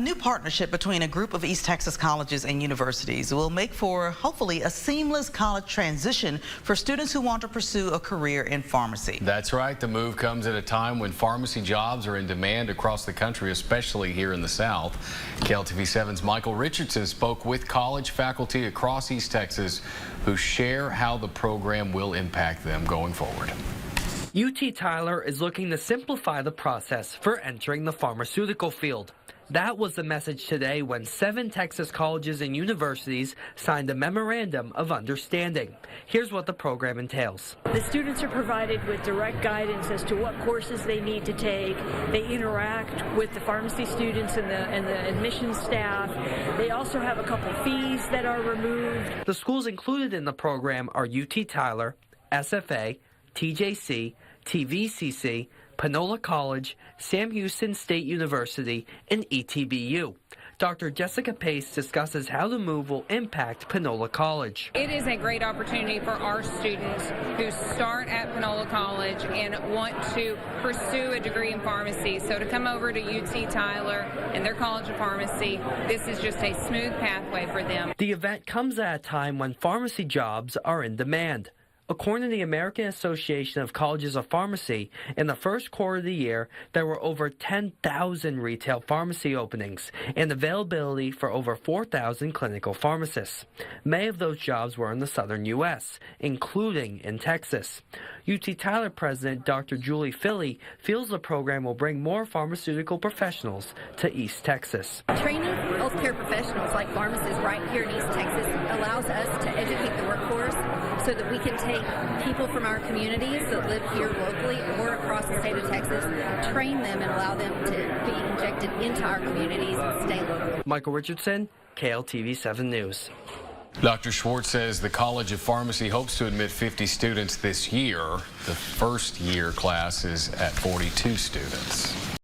A new partnership between a group of East Texas colleges and universities will make for, hopefully, a seamless college transition for students who want to pursue a career in pharmacy. That's right. The move comes at a time when pharmacy jobs are in demand across the country, especially here in the South. KLTV7's Michael Richardson spoke with college faculty across East Texas who share how the program will impact them going forward. UT Tyler is looking to simplify the process for entering the pharmaceutical field. That was the message today when 7 Texas colleges and universities signed a memorandum of understanding. Here's what the program entails. The students are provided with direct guidance as to what courses they need to take. They interact with the pharmacy students and the admissions staff. They also have a couple fees that are removed. The schools included in the program are UT Tyler, SFA, TJC, TVCC, Panola College, Sam Houston State University, and ETBU. Dr. Jessica Pace discusses how the move will impact Panola College. It is a great opportunity for our students who start at Panola College and want to pursue a degree in pharmacy. So to come over to UT Tyler and their College of Pharmacy, this is just a smooth pathway for them. The event comes at a time when pharmacy jobs are in demand. According to the American Association of Colleges of Pharmacy, in the first quarter of the year, there were over 10,000 retail pharmacy openings and availability for over 4,000 clinical pharmacists. Many of those jobs were in the southern U.S., including in Texas. UT Tyler President Dr. Julie Philly feels the program will bring more pharmaceutical professionals to East Texas. Training healthcare professionals like pharmacists right here in East Texas allows us to educate the workforce so that we can take people from our communities that live here locally or across the state of Texas, train them and allow them to be injected into our communities and stay local. Michael Richardson, KLTV7 News. Dr. Schwartz says the College of Pharmacy hopes to admit 50 students this year. The first year class is at 42 students.